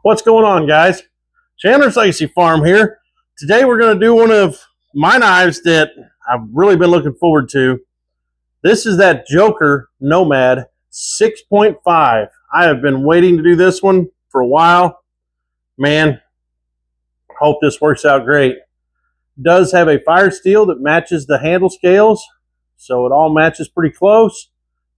What's going on, guys? Chandler's Legacy Farm here. Today we're going to do one of my knives that I've really been looking forward to. This is that Joker Nomad 6.5. I have been waiting to do this one for a while. Man, hope this works out great. It does have a fire steel that matches the handle scales, so it all matches pretty close.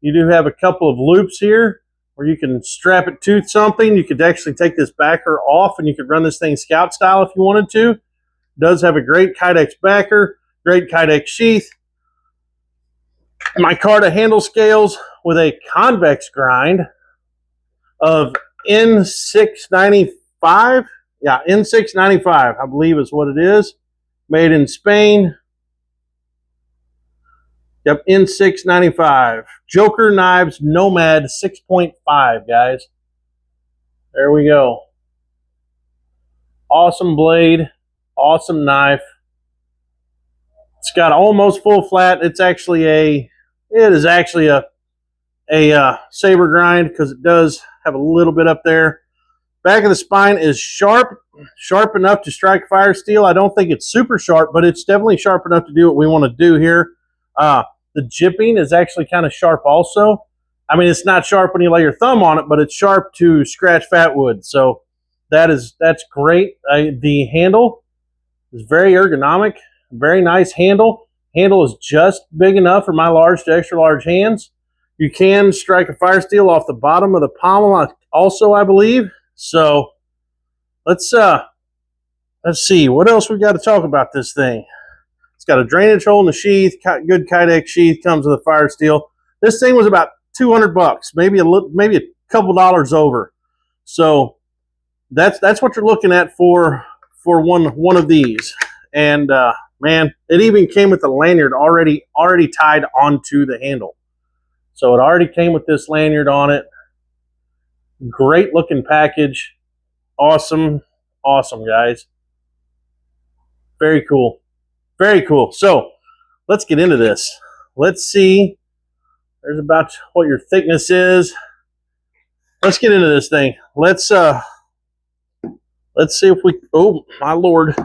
You do have a couple of loops here where you can strap it to something. You could actually take this backer off and you could run this thing scout style if you wanted to. It does have a great Kydex backer, great Kydex sheath. Micarta handle scales with a convex grind of N695. Yeah, N695, I believe is what it is. Made in Spain. Yep, N695. Joker Knives Nomad 6.5, guys. There we go. Awesome blade. Awesome knife. It's got almost full flat. It is actually a saber grind because it does have a little bit up there. Back of the spine is sharp enough to strike fire steel. I don't think it's super sharp, but it's definitely sharp enough to do what we want to do here. The jipping is actually kind of sharp also. I mean, it's not sharp when you lay your thumb on it, but it's sharp to scratch fat wood. So that's great. The handle is very ergonomic, very nice handle. Handle is just big enough for my large to extra large hands. You can strike a fire steel off the bottom of the pommel also, I believe. So let's see what else we got to talk about this thing. It's got a drainage hole in the sheath, good Kydex sheath, comes with a fire steel. This thing was about $200, maybe a couple dollars over. So that's what you're looking at for one of these. And man, it even came with the lanyard already tied onto the handle. So it already came with this lanyard on it. Great looking package. Awesome, guys. Very cool. Very cool. So let's get into this. Let's see. There's about what your thickness is. Let's get into this thing. Let's see if we, oh my Lord.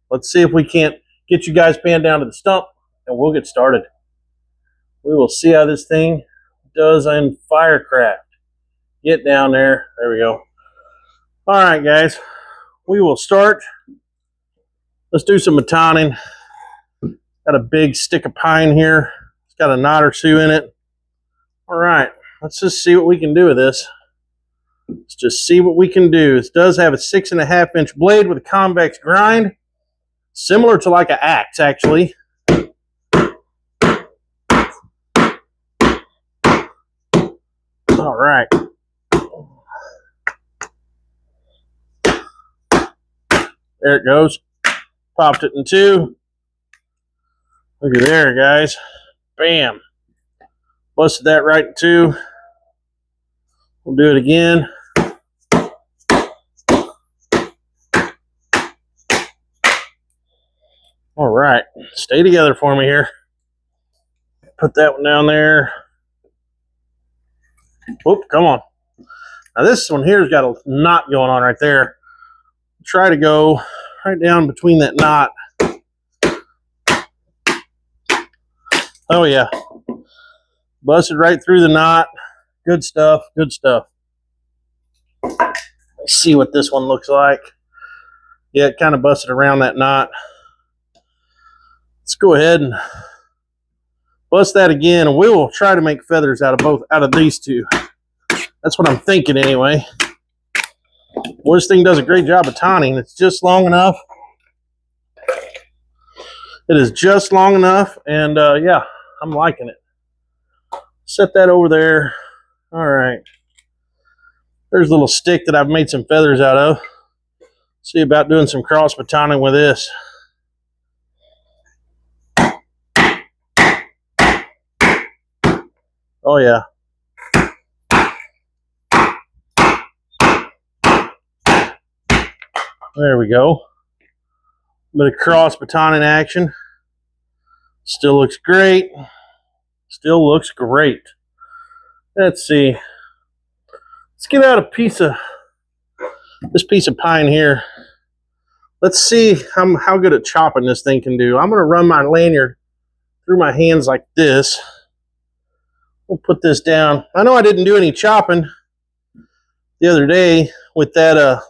Let's see if we can't get you guys panned down to the stump and we'll get started. We will see how this thing does in Firecraft. Get down there. There we go. All right, guys. We will start. Let's do some batoning. Got a big stick of pine here. It's got a knot or two in it. All right, let's just see what we can do with this. Let's just see what we can do. This does have a 6.5 inch blade with a convex grind, similar to like an axe, actually. All right. There it goes. Popped it in two. Look at there, guys. Bam. Busted that right in two. We'll do it again. All right. Stay together for me here. Put that one down there. Whoop, come on. Now this one here's got a knot going on right there. Try to go right down between that knot. Oh yeah, busted right through the knot. Good stuff, good stuff. Let's see what this one looks like. Yeah, it kind of busted around that knot. Let's go ahead and bust that again, and we will try to make feathers out of these two. That's what I'm thinking anyway. Well, this thing does a great job of batoning. It's just long enough. It is just long enough, and yeah, I'm liking it. Set that over there. All right. There's a little stick that I've made some feathers out of. See about doing some cross batoning with this. Oh yeah. There we go. Bit of cross batoning action. Still looks great. Still looks great. Let's see. Let's get out a piece of this piece of pine here. Let's see how good a chopping this thing can do. I'm going to run my lanyard through my hands like this. We'll put this down. I know I didn't do any chopping the other day with that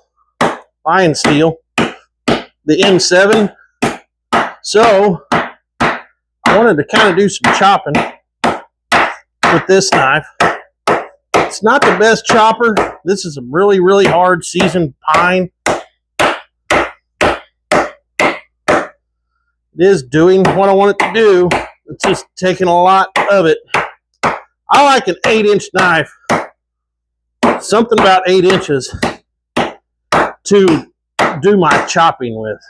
iron steel, the M7. So I wanted to kind of do some chopping with this knife. It's not the best chopper. This is a really, really hard seasoned pine. It is doing what I want it to do. It's just taking a lot of it. I like an 8-inch knife. Something about 8 inches to do my chopping with.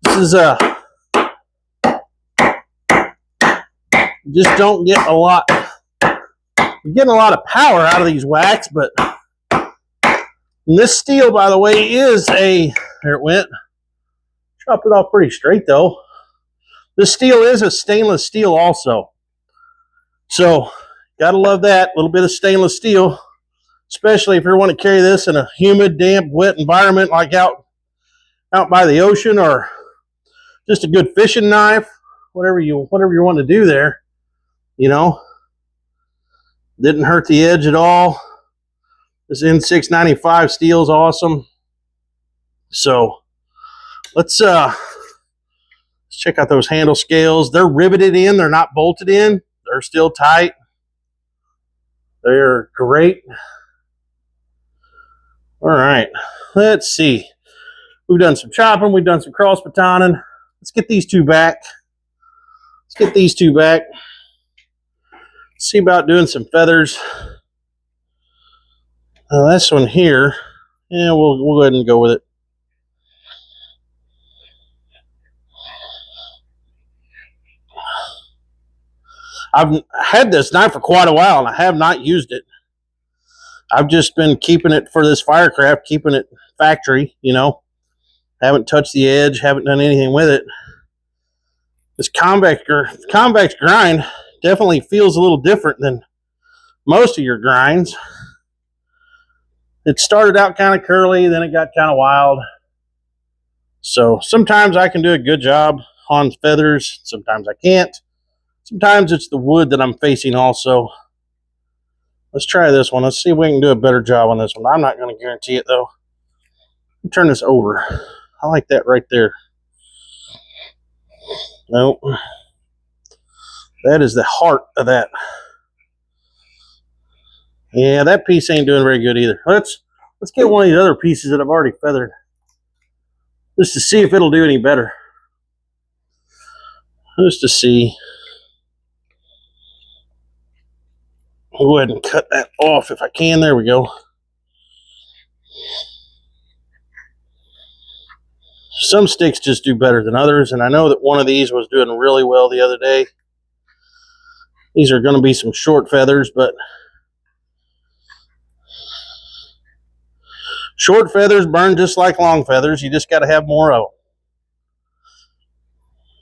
This is you just don't get a lot. You're getting a lot of power out of these whacks, but this steel, by the way, is a, there it went. Chopped it off pretty straight though. This steel is a stainless steel also. So, gotta love that. A little bit of stainless steel, especially if you want to carry this in a humid, damp, wet environment like out by the ocean, or just a good fishing knife, whatever you want to do there. You know, didn't hurt the edge at all. This N695 steel is awesome. So let's check out those handle scales. They're riveted in. They're not bolted in. They're still tight. They're great. All right, let's see. We've done some chopping. We've done some cross batoning. Let's get these two back. See about doing some feathers. This one here, yeah, we'll go ahead and go with it. I've had this knife for quite a while, and I have not used it. I've just been keeping it for this Firecraft, keeping it factory, you know. Haven't touched the edge, haven't done anything with it. This convex grind definitely feels a little different than most of your grinds. It started out kind of curly, then it got kind of wild. So sometimes I can do a good job on feathers, sometimes I can't. Sometimes it's the wood that I'm facing also. Let's try this one. Let's see if we can do a better job on this one. I'm not going to guarantee it though. Let me turn this over. I like that right there. Nope. That is the heart of that. Yeah, that piece ain't doing very good either. Let's get one of these other pieces that I've already feathered, just to see if it'll do any better. Just to see. I'll go ahead and cut that off if I can. There we go. Some sticks just do better than others, and I know that one of these was doing really well the other day. These are going to be some short feathers, but short feathers burn just like long feathers. You just got to have more of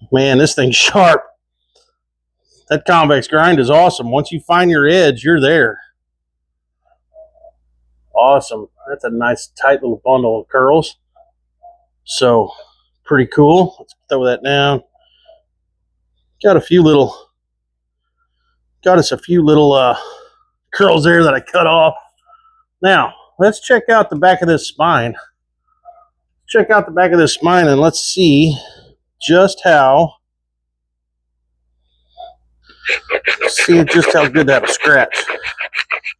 them. Man, this thing's sharp. That convex grind is awesome. Once you find your edge, you're there. Awesome. That's a nice tight little bundle of curls. So, pretty cool. Let's throw that down. Got us a few little curls there that I cut off. Now, let's check out the back of this spine. Check out the back of this spine and let's see just how good that'll scratch.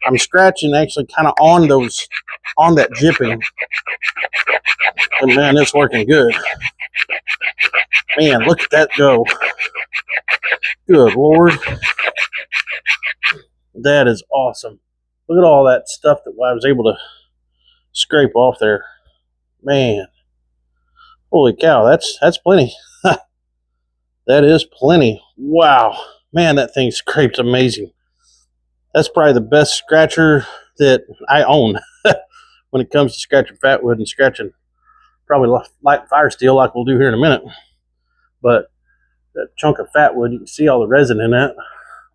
I'm scratching actually kind of on that jipping. And man, it's working good. Man, look at that go. Good Lord. That is awesome. Look at all that stuff that I was able to scrape off there. Man. Holy cow, that's plenty. That is plenty. Wow. Man, that thing scrapes amazing. That's probably the best scratcher that I own when it comes to scratching fatwood and scratching probably light fire steel like we'll do here in a minute. But that chunk of fatwood, you can see all the resin in that.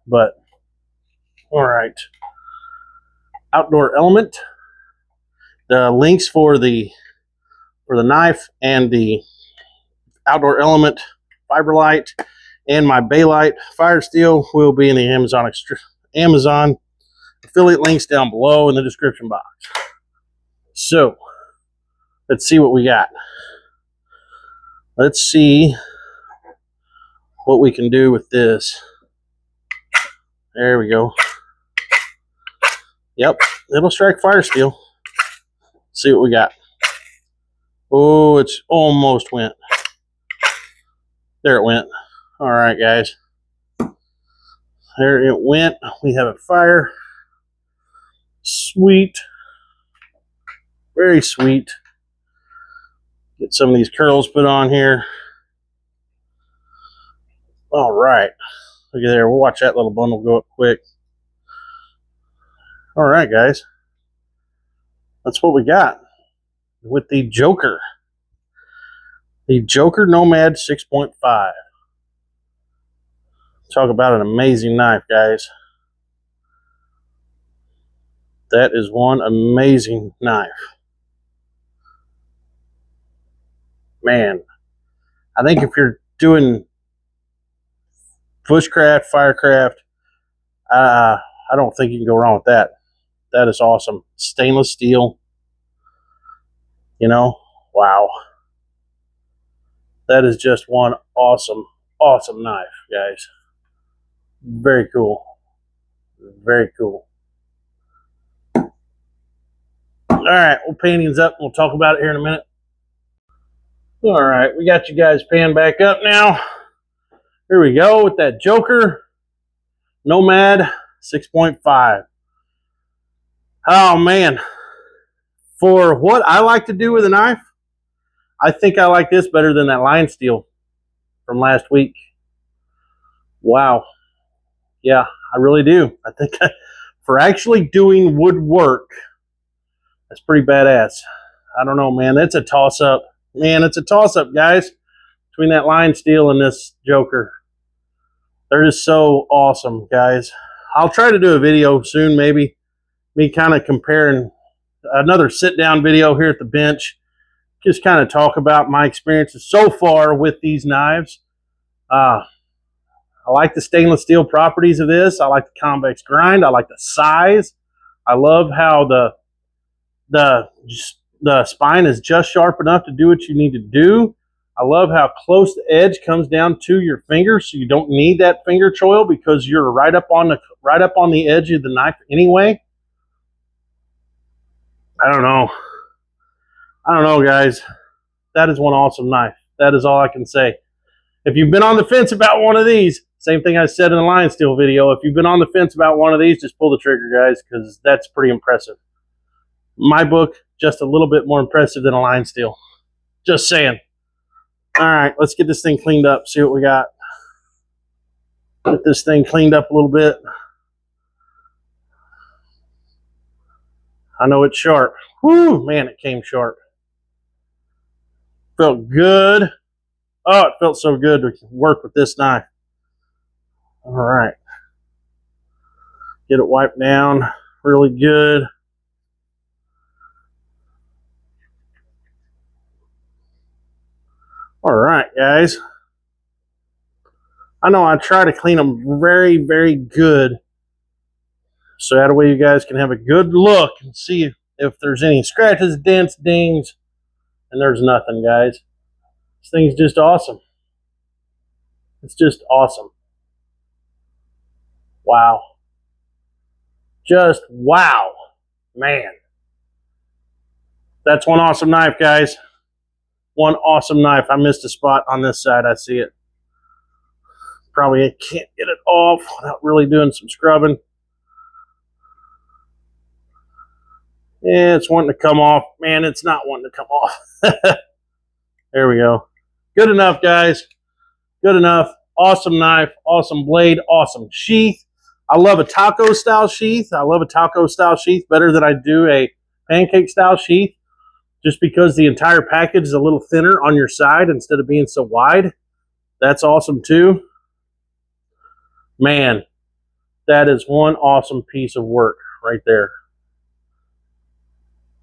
But, all right. Outdoor Element. The links for the knife and the Outdoor Element Fiberlight and my Baylite fire steel will be in the Amazon affiliate links down below in the description box. So let's see what we got. Let's see what we can do with this. There we go. Yep, it'll strike fire steel. Let's see what we got. Oh, it's almost went. There it went. All right, guys. There it went. We have a fire. Sweet. Very sweet. Get some of these curls put on here. All right. Look at there. We'll watch that little bundle go up quick. All right, guys. That's what we got with the Joker. The Joker Nomad 6.5. Talk about an amazing knife, guys. That is one amazing knife. Man, I think if you're doing bushcraft, firecraft, I don't think you can go wrong with that. That is awesome. Stainless steel. You know, wow. That is just one awesome, awesome knife, guys. Very cool. Very cool. All right, we'll pan these up and we'll talk about it here in a minute. All right, we got you guys panned back up now. Here we go with that Joker Nomad 6.5. Oh man, for what I like to do with a knife, I think I like this better than that line steel from last week. Wow. Yeah, I really do. I think for actually doing woodwork, that's pretty badass. I don't know, man. That's a toss-up. Man, it's a toss-up, guys, between that line steel and this Joker. They're just so awesome, guys. I'll try to do a video soon, maybe. Me kind of comparing another sit-down video here at the bench. Just kind of talk about my experiences so far with these knives. I like the stainless steel properties of this. I like the convex grind. I like the size. I love how the spine is just sharp enough to do what you need to do. I love how close the edge comes down to your finger, so you don't need that finger choil because you're right up on the edge of the knife anyway. I don't know, guys. That is one awesome knife. That is all I can say. If you've been on the fence about one of these, same thing I said in the line steel video, if you've been on the fence about one of these, just pull the trigger, guys, because that's pretty impressive. My book, just a little bit more impressive than a line steel. Just saying. All right, let's get this thing cleaned up, see what we got. Get this thing cleaned up a little bit. I know it's sharp. Whew, man, it came sharp. Felt good. Oh, it felt so good to work with this knife. All right. Get it wiped down really good. All right, guys. I know I try to clean them very, very good, so that way you guys can have a good look and see if there's any scratches, dents, dings, and there's nothing, guys. This thing's just awesome. It's just awesome. Wow. Just wow. Man. That's one awesome knife, guys. One awesome knife. I missed a spot on this side. I see it. Probably can't get it off without really doing some scrubbing. Yeah, it's wanting to come off. Man, it's not wanting to come off. There we go. Good enough, guys. Good enough. Awesome knife. Awesome blade. Awesome sheath. I love a taco style sheath. I love a taco style sheath better than I do a pancake style sheath, just because the entire package is a little thinner on your side instead of being so wide. That's awesome too. Man, that is one awesome piece of work right there.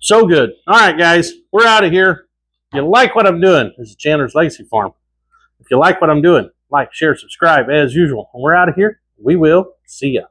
So good. All right, guys, we're out of here. If you like what I'm doing, this is Chandler's Legacy Farm. If you like what I'm doing, like, share, subscribe as usual. And we're out of here. We will see ya.